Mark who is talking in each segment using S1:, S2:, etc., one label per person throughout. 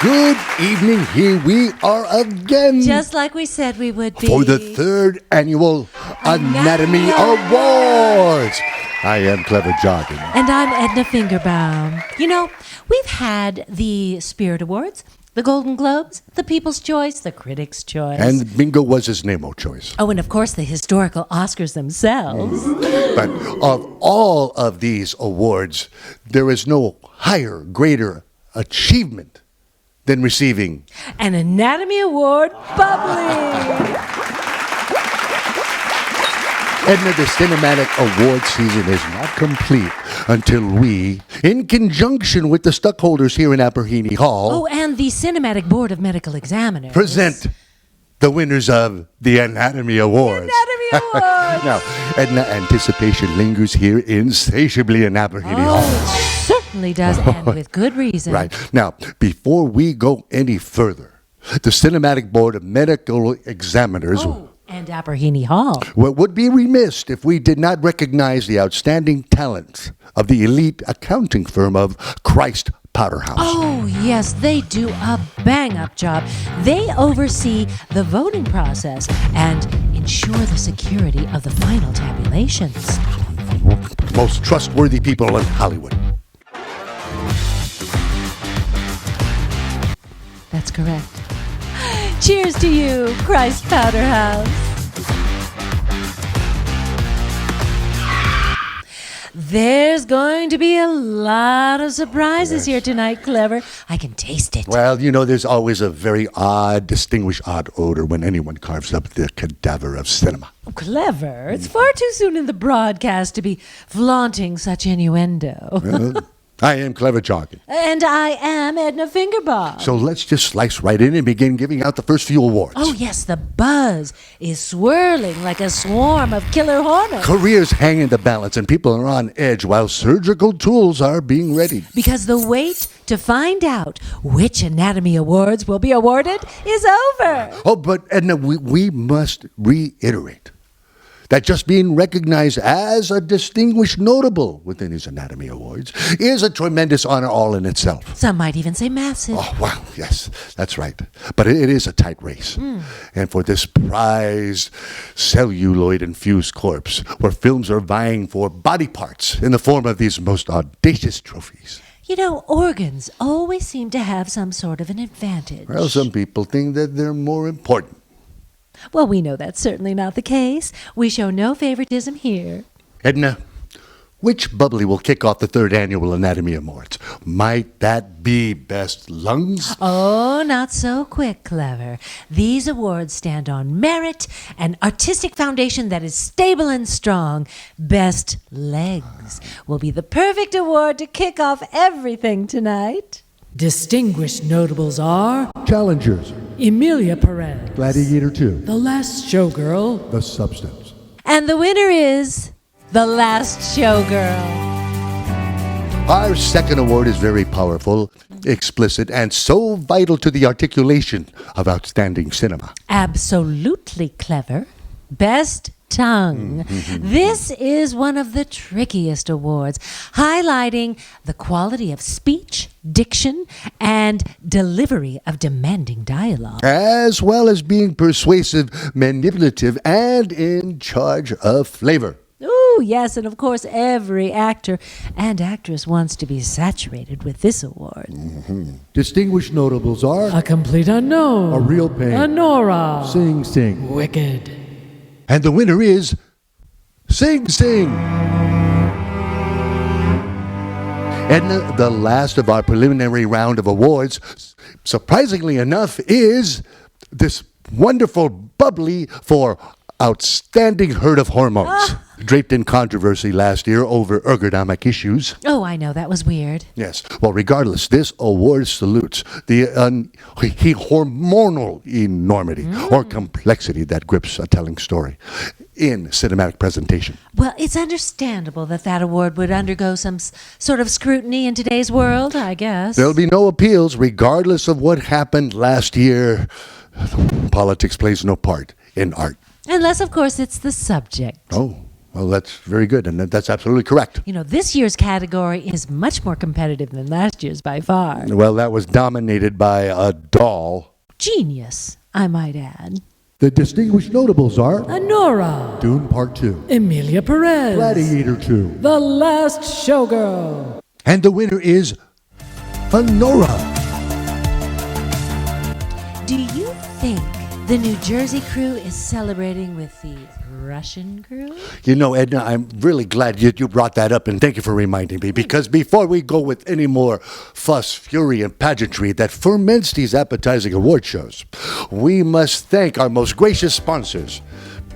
S1: Good evening. Here we are again.
S2: Just like we said we would be.
S1: For the third annual Anatomy Awards. I am Clever Jargon.
S2: And I'm Edna Fingerbaum. You know, we've had the Spirit Awards, the Golden Globes, the People's Choice, the Critics' Choice.
S1: And bingo was his name-o choice.
S2: Oh, and of course the historical Oscars themselves.
S1: But of all of these awards, there is no higher, greater achievement than receiving
S2: an Anatomy Award Bubbly.
S1: Edna, the cinematic award season is not complete until we, in conjunction with the stockholders here in Apperson Hall,
S2: Oh, and the Cinematic Board of Medical Examiners.
S1: present the winners of the Anatomy Awards.
S2: Anatomy Awards.
S1: Now, Edna, anticipation lingers here insatiably in Apperson Hall.
S2: It certainly does, and with good reason.
S1: Right. Now, before we go any further, the Cinematic Board of Medical Examiners
S2: And Apperson Hall.
S1: would be remiss if we did not recognize the outstanding talent of the elite accounting firm of Christ Powderhouse.
S2: Oh, yes, they do a bang-up job. They oversee the voting process and ensure the security of the final tabulations.
S1: Most trustworthy people in Hollywood.
S2: That's correct. Cheers to you, Christ Powderhouse. There's going to be a lot of surprises here tonight, Clever. I can taste it.
S1: Well, you know, there's always a very odd, distinguished odd odor when anyone carves up the cadaver of cinema.
S2: Clever? It's far too soon in the broadcast to be flaunting such innuendo.
S1: I am Clever Jargon.
S2: And I am Edna Fingerbaum.
S1: So let's just slice right in and begin giving out the first few awards.
S2: Oh, yes, the buzz is swirling like a swarm of killer hornets.
S1: Careers hang in the balance and people are on edge while surgical tools are being readied.
S2: Because the wait to find out which Anatomy Awards will be awarded is over.
S1: Oh, but Edna, we must reiterate that just being recognized as a distinguished notable within these Anatomy Awards is a tremendous honor all in itself.
S2: Some might even say massive.
S1: Oh, wow, yes, that's right. But it is a tight race. And for this prized celluloid-infused corpse, where films are vying for body parts in the form of these most audacious trophies.
S2: You know, organs always seem to have some sort of an advantage.
S1: Well, some people think that they're more important.
S2: Well, we know that's certainly not the case. We show no favoritism here.
S1: Edna, which bubbly will kick off the third annual Anatomy Awards? Might that be Best Lungs?
S2: Oh, not so quick, Clever. These awards stand on merit, an artistic foundation that is stable and strong. Best Legs will be the perfect award to kick off everything tonight.
S3: Distinguished notables are
S1: Challengers,
S3: Emilia Perez,
S1: Gladiator 2,
S3: The Last Showgirl,
S1: The Substance.
S2: And the winner is The Last Showgirl.
S1: Our second award is very powerful, explicit, and so vital to the articulation of outstanding cinema.
S2: Absolutely clever. Best Tongue. This is one of the trickiest awards, highlighting the quality of speech, diction, and delivery of demanding dialogue.
S1: As well as being persuasive, manipulative, and in charge of flavor.
S2: Ooh, yes, and of course every actor and actress wants to be saturated with this award.
S1: Distinguished notables are
S3: A Complete Unknown,
S1: A Real Pain,
S3: Honora,
S1: Sing Sing.
S3: Wicked.
S1: And the winner is Sing Sing. Edna, the last of our preliminary round of awards, surprisingly enough, is this wonderful bubbly for Outstanding Herd of Hormones. Draped in controversy last year over ergonomic issues.
S2: Oh, I know, that was weird.
S1: Yes. Well, regardless, this award salutes the hormonal enormity or complexity that grips a telling story in cinematic presentation.
S2: Well, it's understandable that award would undergo some sort of scrutiny in today's world, I guess.
S1: There'll be no appeals regardless of what happened last year. Politics plays no part in art.
S2: Unless, of course, it's the subject.
S1: Oh, Well, that's very good, and that's absolutely correct.
S2: You know, this year's category is much more competitive than last year's by far.
S1: Well, that was dominated by a doll.
S2: Genius, I might add.
S1: The distinguished notables are
S3: Honora.
S1: Dune Part 2,
S3: Emilia Perez.
S1: Gladiator 2,
S3: The Last Showgirl.
S1: and the winner is Honora.
S2: Do you think the New Jersey crew is celebrating with the Russian crew?
S1: You know, Edna, I'm really glad you brought that up, and thank you for reminding me, because before we go with any more fuss, fury, and pageantry that ferments these appetizing award shows, we must thank our most gracious sponsors.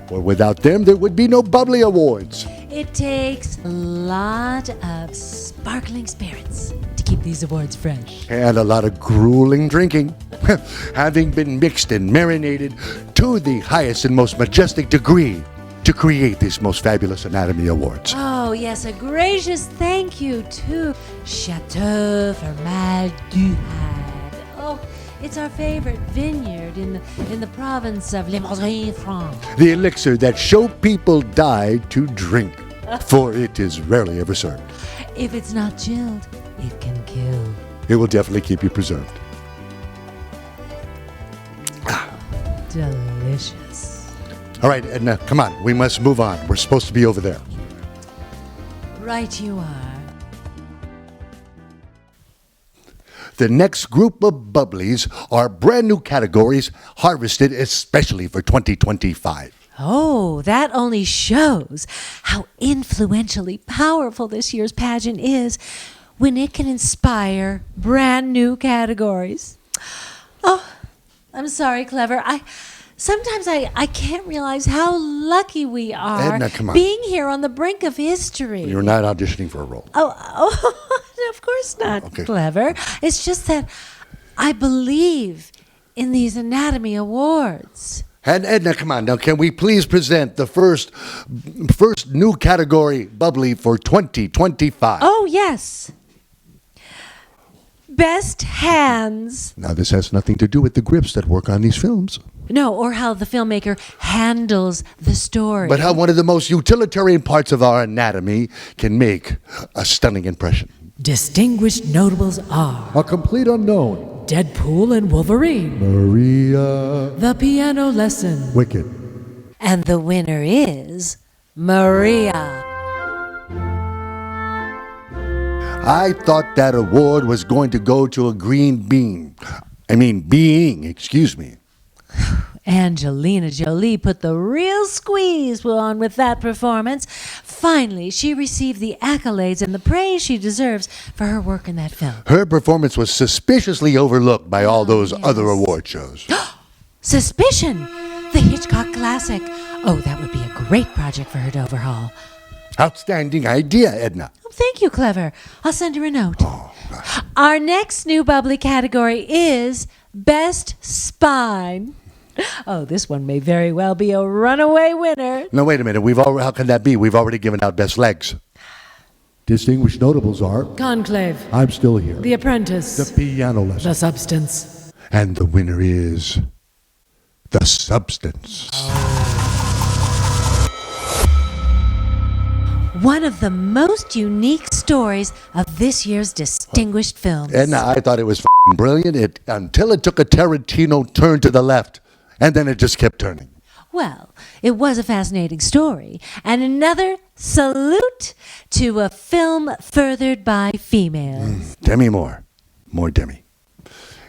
S1: For without them, there would be no Bubbly Awards.
S2: It takes a lot of sparkling spirits to keep these awards fresh.
S1: And a lot of grueling drinking, having been mixed and marinated to the highest and most majestic degree to create these most fabulous Anatomy Awards.
S2: Oh, yes, a gracious thank you to Chateau Fromage du Had. Oh, it's our favorite vineyard in the province of Limousin, France.
S1: The elixir that show people die to drink, for it is rarely ever served.
S2: If it's not chilled, it can kill.
S1: It will definitely keep you preserved.
S2: Delicious.
S1: All right, Edna, come on. We must move on. We're supposed to be over there.
S2: Right you are.
S1: The next group of bubblies are brand new categories harvested especially for 2025.
S2: Oh, that only shows how influentially powerful this year's pageant is when it can inspire brand new categories. Oh, I'm sorry, Clever. Sometimes I can't realize how lucky we are
S1: Edna, come on.
S2: being here on the brink of history.
S1: You're not auditioning for a role.
S2: Oh, of course not,
S1: Okay.
S2: Clever. It's just that I believe in these Anatomy Awards.
S1: And Edna, come on now. Can we please present the first new category bubbly for 2025?
S2: Oh, yes. Best hands.
S1: Now, this has nothing to do with the grips that work on these films,
S2: No, or how the filmmaker handles the story.
S1: but how one of the most utilitarian parts of our anatomy can make a stunning impression.
S3: Distinguished notables are
S1: A complete unknown.
S3: Deadpool and Wolverine.
S1: Maria
S3: The Piano Lesson.
S1: Wicked.
S2: And the winner is Maria.
S1: I thought that award was going to go to a green bean. Being, excuse me.
S2: Angelina Jolie put the real squeeze on with that performance. Finally, she received the accolades and the praise she deserves for her work in that film.
S1: Her performance was suspiciously overlooked by all those
S2: yes.
S1: other award shows.
S2: Suspicion, the Hitchcock classic. Oh, that would be a great project for her to overhaul.
S1: Outstanding idea, Edna.
S2: Oh, thank you, Clever. I'll send her a note. Our next new bubbly category is Best Spine. Oh, this one may very well be a runaway winner.
S1: No, wait a minute. How can that be? We've already given out best legs. Distinguished notables are
S3: Conclave.
S1: I'm Still Here,
S3: The Apprentice.
S1: The Piano Lesson,
S3: The Substance.
S1: and the winner is The Substance.
S2: One of the most unique stories of this year's distinguished films.
S1: Edna, I thought it was f***ing brilliant until it took a Tarantino turn to the left, and then it just kept turning.
S2: Well, it was a fascinating story, and another salute to a film furthered by females.
S1: Demi Moore. More Demi.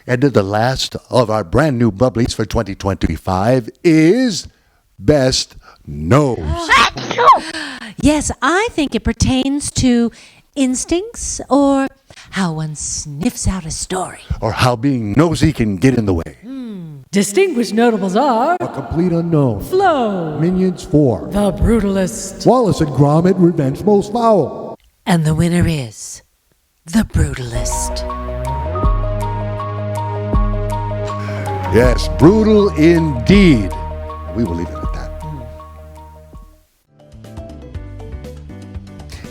S1: Edna, the last of our brand new bubblies for 2025 is Best Nose.
S2: Yes, I think it pertains to instincts or how one sniffs out a story.
S1: Or how being nosy can get in the way.
S3: Distinguished notables are
S1: A Complete Unknown,
S3: Flo.
S1: Minions 4,
S3: The Brutalist.
S1: Wallace and Gromit, Revenge Most Foul.
S2: And the winner is The Brutalist.
S1: Yes, brutal indeed. We will leave it at that.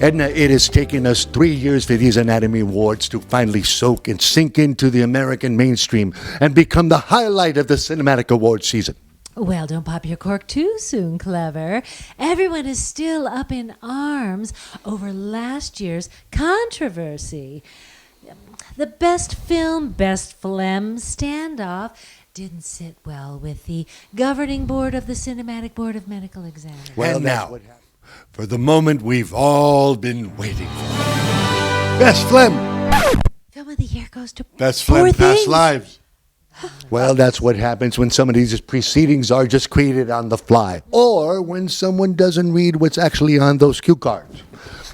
S1: Edna, it has taken us 3 years for these Anatomy Awards to finally soak and sink into the American mainstream and become the highlight of the cinematic award season.
S2: Well, don't pop your cork too soon, Clever. Everyone is still up in arms over last year's controversy. The best film, best phlegm standoff didn't sit well with the governing board of the Cinematic Board of Medical Examiners.
S1: Well, now, for the moment we've all been waiting for. Best phlegm.
S2: Film of the year goes to
S1: Best
S2: Poor
S1: phlegm, past
S2: Things.
S1: lives. Well, that's what happens when some of these proceedings are just created on the fly, or when someone doesn't read what's actually on those cue cards.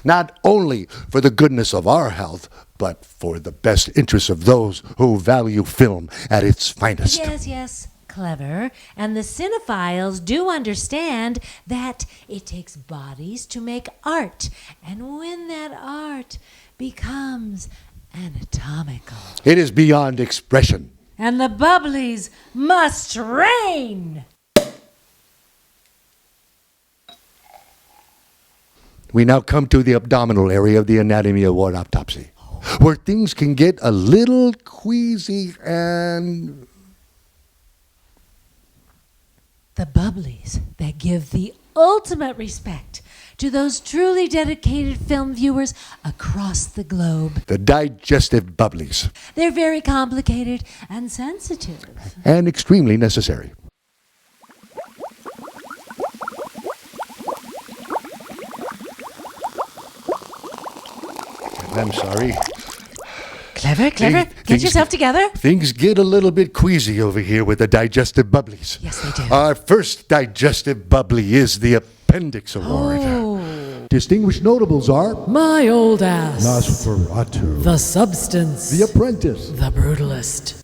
S1: Not only for the goodness of our health, but for the best interests of those who value film at its finest.
S2: Yes, Clever. And the cinephiles do understand that it takes bodies to make art. And when that art becomes anatomical.
S1: It is beyond expression.
S2: And the Bubblies must reign.
S1: We now come to the abdominal area of the Anatomy Award autopsy, where things can get a little queasy and...
S2: The Bubblies that give the ultimate respect to those truly dedicated film viewers across the globe.
S1: the digestive bubblies,
S2: They're very complicated and sensitive.
S1: and extremely necessary. I'm sorry.
S2: Clever, get
S1: things-
S2: yourself together.
S1: Things get a little bit queasy over here with the digestive bubblies.
S2: Yes, they do.
S1: Our first digestive bubbly is the Appendix Award.
S2: Oh.
S1: Distinguished notables are
S3: My old ass.
S1: Nosferatu,
S3: The substance.
S1: The Apprentice.
S3: The brutalist.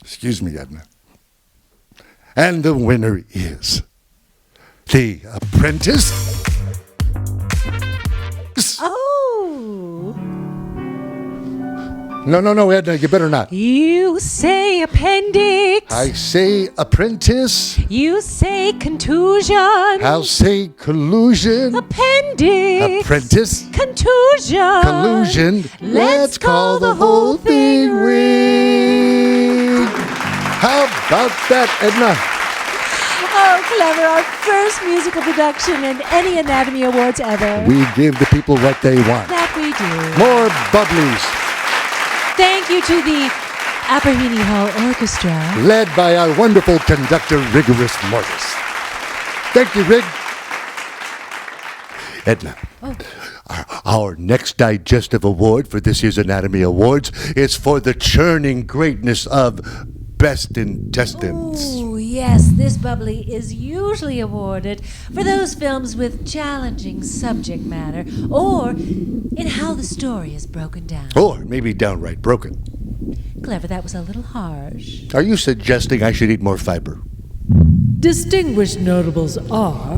S1: Excuse me, Edna. And the winner is The Apprentice.
S2: Oh.
S1: No, Edna, you better not.
S2: You say appendix.
S1: I say apprentice.
S2: You say contusion.
S1: I'll say collusion.
S2: Appendix.
S1: Apprentice.
S2: Contusion.
S1: Collusion. Let's call the whole thing rigged. How about that, Edna?
S2: Oh, Clever, our first musical production in any Anatomy Awards ever.
S1: We give the people what they want.
S2: That we do.
S1: More bubblies,
S2: Thank you to the Apperson Hall Orchestra.
S1: led by our wonderful conductor, Rigorous Mortis. Thank you, Rig. Edna, our next digestive award for this year's Anatomy Awards is for the churning greatness of Best Intestines.
S2: Oh, yes, this bubbly is usually awarded for those films with challenging subject matter or in how the story is broken down.
S1: Or maybe downright broken.
S2: Clever, that was a little harsh.
S1: Are you suggesting I should eat more fiber?
S3: Distinguished notables are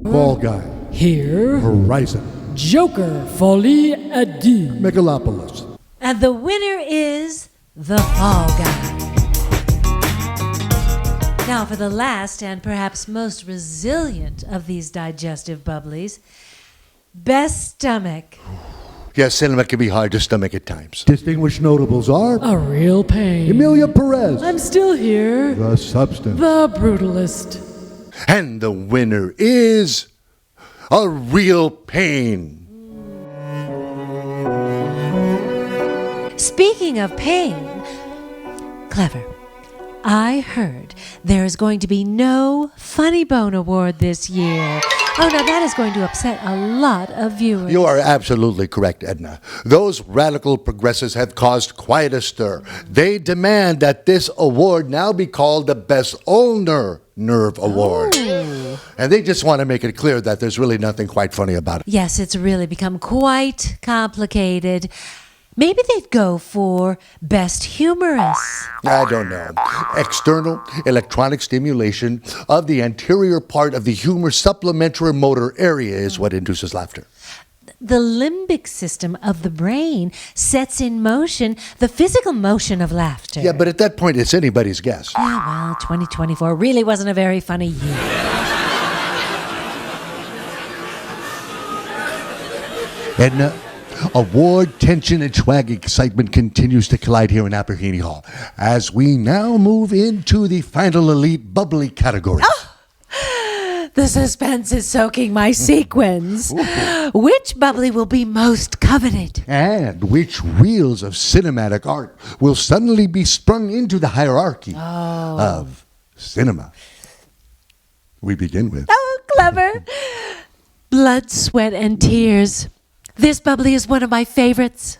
S1: Fall Guy,
S3: here
S1: Horizon,
S3: Joker, Folie à Deux.
S1: Megalopolis.
S2: And the winner is The Fall Guy. Now, for the last and perhaps most resilient of these digestive bubblies, Best Stomach.
S1: Yes, cinema can be hard to stomach at times. Distinguished notables are
S3: A real pain.
S1: Emilia Perez,
S3: I'm still here.
S1: The Substance,
S3: The brutalist.
S1: and the winner is A Real Pain.
S2: Speaking of pain, Clever, I heard there is going to be no Funny Bone Award this year. Oh, no, that is going to upset a lot of viewers.
S1: You are absolutely correct, Edna. Those radical progressives have caused quite a stir. They demand that this award now be called the Best Ulnar Nerve Award. And they just want to make it clear that there's really nothing quite funny about it.
S2: Yes, it's really become quite complicated. Maybe they'd go for Best Humorous.
S1: I don't know. External electronic stimulation of the anterior part of the humor supplementary motor area is what induces laughter.
S2: The limbic system of the brain sets in motion the physical motion of laughter.
S1: Yeah, but at that point, it's anybody's guess.
S2: Yeah, well, 2024 really wasn't a very funny year.
S1: Edna, Award tension and swag excitement continues to collide here in Apperson Hall as we now move into the final elite bubbly category.
S2: The suspense is soaking my sequins. Which bubbly will be most coveted?
S1: And which wheels of cinematic art will suddenly be sprung into the hierarchy of cinema? We begin with...
S2: Oh, clever. Blood, sweat, and tears. This bubbly is one of my favorites.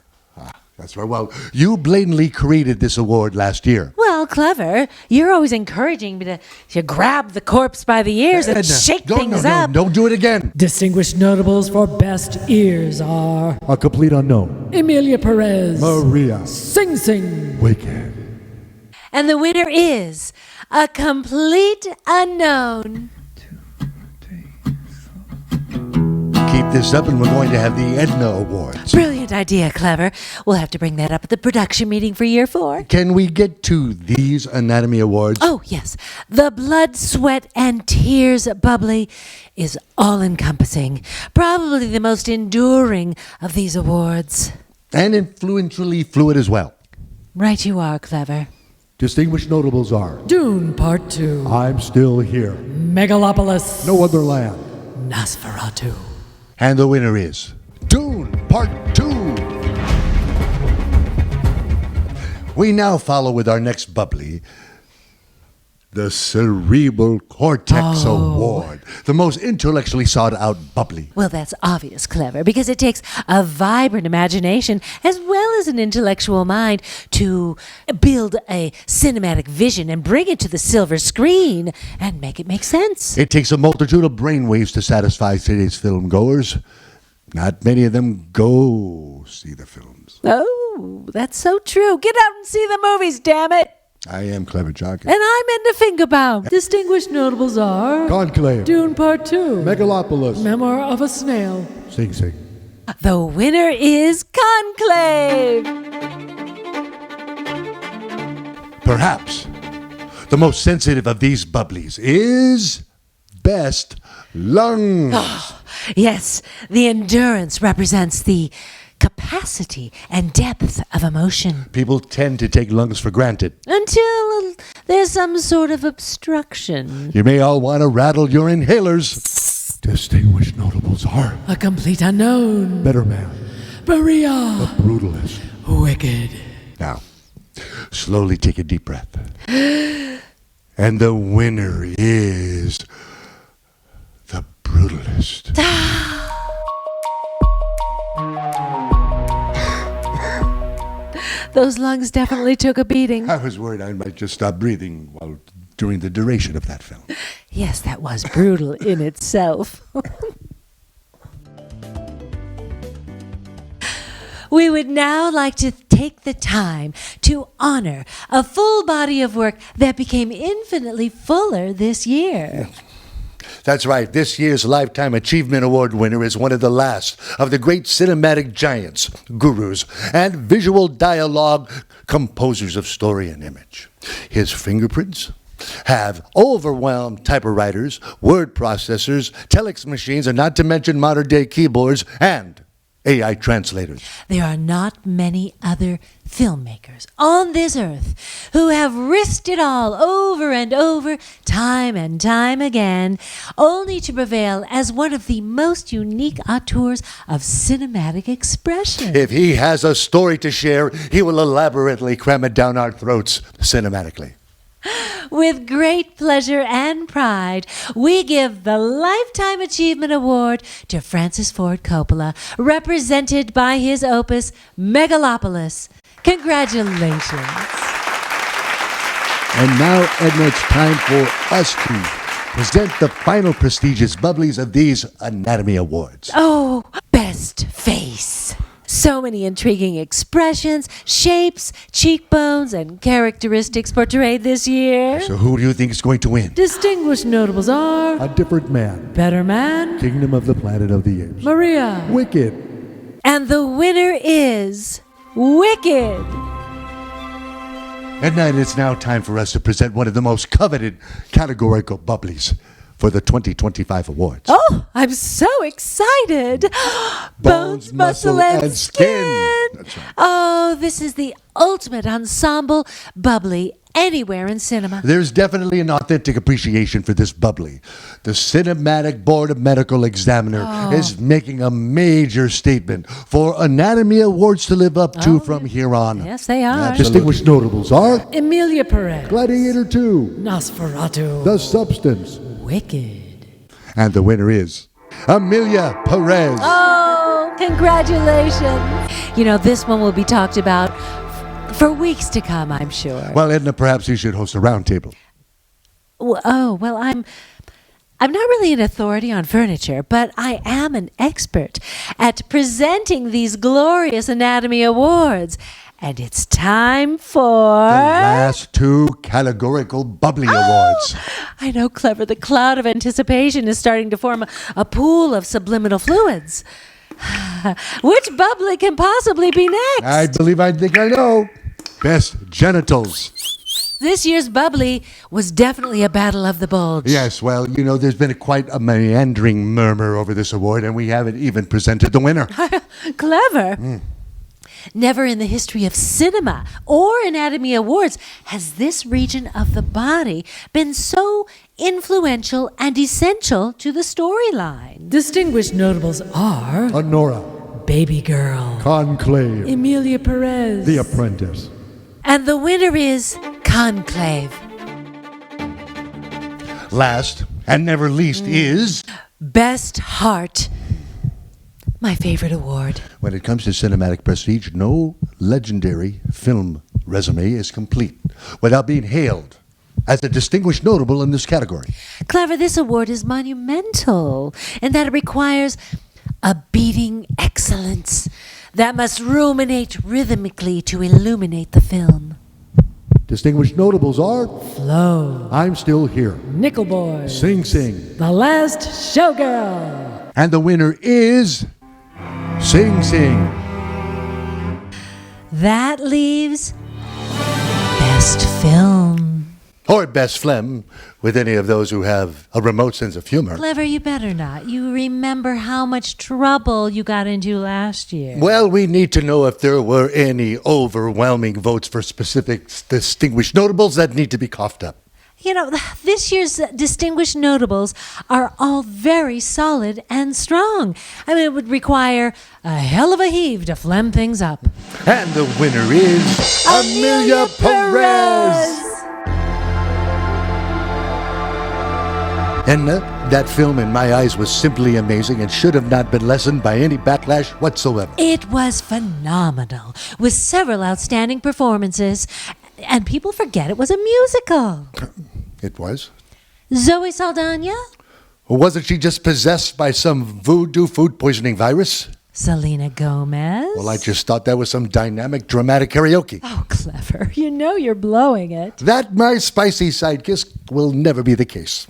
S1: That's right. Well, you blatantly created this award last year.
S2: Well, clever. You're always encouraging me to grab the corpse by the ears and shake things up.
S1: Don't do it again.
S3: Distinguished notables for best ears are
S1: A complete unknown.
S3: Emilia Perez,
S1: Maria.
S3: Sing Sing,
S1: Wicked.
S2: And the winner is a complete unknown.
S1: Keep this up and we're going to have the Edna Awards.
S2: Brilliant idea, clever. We'll have to bring that up at the production meeting for year 4.
S1: Can we get to these Anatomy Awards?
S2: Oh, yes. The Blood, Sweat, and Tears bubbly is all-encompassing. Probably the most enduring of these awards.
S1: And influentially fluid as well.
S2: Right you are, clever.
S1: Distinguished notables are
S3: Dune Part 2,
S1: I'm Still Here,
S3: Megalopolis,
S1: No Other Land.
S3: Nosferatu.
S1: And the winner is Dune Part 2. We now follow with our next bubbly, the Cerebral Cortex Award, the most intellectually sought out bubbly.
S2: Well, that's obvious, clever, because it takes a vibrant imagination as well as an intellectual mind to build a cinematic vision and bring it to the silver screen and make it make sense.
S1: It takes a multitude of brainwaves to satisfy today's film goers. Not many of them go see the films.
S2: Oh, that's so true. Get out and see the movies, damn it.
S1: I am Clever Jargon.
S2: And I'm Edna Fingerbaum.
S3: Distinguished notables are
S1: Conclave.
S3: Dune Part 2,
S1: Megalopolis.
S3: Memoir of a Snail.
S1: Sing Sing.
S2: The winner is Conclave.
S1: Perhaps the most sensitive of these bubblies is Best Lungs.
S2: Yes, the endurance represents the capacity and depth of emotion.
S1: People tend to take lungs for granted.
S2: Until there's some sort of obstruction.
S1: You may all want to rattle your inhalers. Distinguished notables are
S3: A complete unknown,
S1: Better Man,
S3: Maria,
S1: Brutalist.
S3: Wicked.
S1: Now, slowly take a deep breath. And the winner is the Brutalist.
S2: Those lungs definitely took a beating.
S1: I was worried I might just stop breathing during the duration of that film.
S2: Yes, that was brutal in itself. We would now like to take the time to honor a full body of work that became infinitely fuller this year.
S1: That's right. This year's Lifetime Achievement Award winner is one of the last of the great cinematic giants, gurus, and visual dialogue composers of story and image. His fingerprints have overwhelmed typewriters, word processors, telex machines, and not to mention modern-day keyboards and AI translators.
S2: There are not many other filmmakers on this earth who have risked it all over and over, time and time again, only to prevail as one of the most unique auteurs of cinematic expression.
S1: If he has a story to share, he will elaborately cram it down our throats cinematically.
S2: With great pleasure and pride, we give the Lifetime Achievement Award to Francis Ford Coppola, represented by his opus, Megalopolis. Congratulations.
S1: And now, Edna, it's time for us to present the final prestigious bubblies of these Anatomy Awards.
S2: Oh, best face. So many intriguing expressions, shapes, cheekbones, and characteristics portrayed this year.
S1: So who do you think is going to win?
S3: Distinguished notables are
S1: A Different Man,
S3: Better Man,
S1: Kingdom of the Planet of the Apes,
S3: Maria,
S1: Wicked.
S2: And the winner is Wicked.
S1: And then it's now time for us to present one of the most coveted categorical bubblies. for the 2025 awards.
S2: Oh, I'm so excited. Bones, muscle, and skin.
S1: That's right.
S2: Oh, this is the ultimate ensemble bubbly anywhere in cinema.
S1: There's definitely an authentic appreciation for this bubbly. The Cinematic Board of Medical Examiner is making a major statement for Anatomy Awards to live up to from here on.
S2: Yes, they are.
S1: Distinguished notables are
S3: Emilia Perez.
S1: Gladiator 2,
S3: Nosferatu.
S1: The Substance,
S3: Wicked.
S1: and the winner is Amelia Perez.
S2: Oh, congratulations. You know, this one will be talked about for weeks to come, I'm sure.
S1: Well, Edna, perhaps you should host a roundtable.
S2: Well, I'm not really an authority on furniture, but I am an expert at presenting these glorious Anatomy Awards. And it's time for...
S1: The last two categorical Bubbly Awards.
S2: I know, Clever. The cloud of anticipation is starting to form a pool of subliminal fluids. Which bubbly can possibly be next?
S1: I think I know. Best Genitals.
S2: This year's bubbly was definitely a battle of the bulge.
S1: Yes, well, you know, there's been quite a meandering murmur over this award, and we haven't even presented the winner.
S2: Clever. Never in the history of cinema or Anatomy Awards has this region of the body been so influential and essential to the storyline.
S3: Distinguished notables are
S1: Honora,
S3: Baby Girl,
S1: Conclave,
S3: Emilia Perez,
S1: The Apprentice.
S2: And the winner is Conclave.
S1: Last and never least is...
S2: Best Heart. My favorite award.
S1: When it comes to cinematic prestige, no legendary film resume is complete without being hailed as a distinguished notable in this category.
S2: Clever, this award is monumental in that it requires a beating excellence that must ruminate rhythmically to illuminate the film.
S1: Distinguished notables are
S3: Flo,
S1: I'm Still Here,
S3: Nickel Boy,
S1: Sing Sing,
S3: The Last Showgirl.
S1: and the winner is Sing Sing.
S2: That leaves Best Film.
S1: Or Best Phlegm, with any of those who have a remote sense of humor.
S2: Clever, you better not. You remember how much trouble you got into last year.
S1: Well, we need to know if there were any overwhelming votes for specific distinguished notables that need to be coughed up.
S2: You know, this year's distinguished notables are all very solid and strong. I mean, it would require a hell of a heave to phlegm things up.
S1: And the winner is Amelia Perez. Edna, that film in my eyes was simply amazing and should have not been lessened by any backlash whatsoever.
S2: It was phenomenal, with several outstanding performances, and people forget it was a musical.
S1: It was.
S2: Zoe Saldana,
S1: Or wasn't she just possessed by some voodoo food poisoning virus?
S2: Selena Gomez.
S1: Well, I just thought that was some dynamic, dramatic karaoke.
S2: Oh, Clever. You know you're blowing it.
S1: That, my spicy sidekick, will never be the case.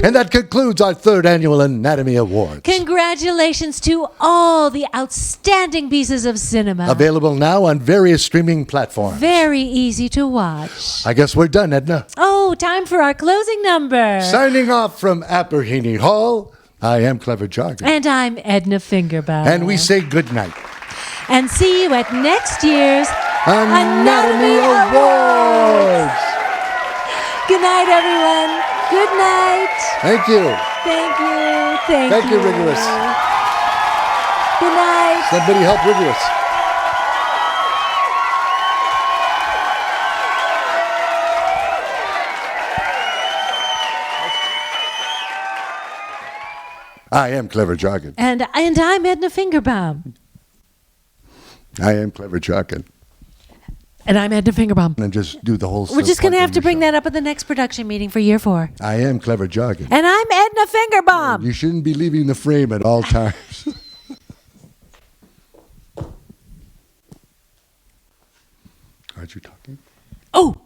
S1: And that concludes our third annual Anatomy Awards.
S2: Congratulations to all the outstanding pieces of cinema.
S1: Available now on various streaming platforms.
S2: Very easy to watch.
S1: I guess we're done, Edna.
S2: Oh, time for our closing number.
S1: Signing off from Apperson Hall, I am Clever Jargon.
S2: And I'm Edna Fingerbaum.
S1: And we say good night.
S2: And see you at next year's
S1: Anatomy Awards!
S2: Good night, everyone. Good night.
S1: Thank you.
S2: Thank you.
S1: Thank you, Rigorous.
S2: Good night.
S1: Somebody help Rigorous. I am Clever Jargon.
S2: And I'm Edna Fingerbaum.
S1: I am Clever Jargon.
S2: And I'm Edna Fingerbaum.
S1: And just do the whole
S2: We're just going to have to bring that up at the next production meeting for year 4.
S1: I am Clever Jargon.
S2: And I'm Edna Fingerbaum.
S1: You shouldn't be leaving the frame at all times. Aren't you talking?
S2: Oh.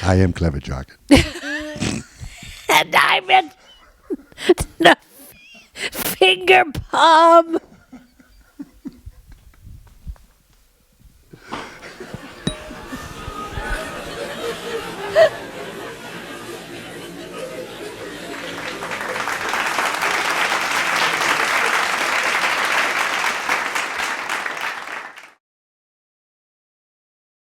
S1: I am Clever Jargon.
S2: And I'm Edna Fingerbaum.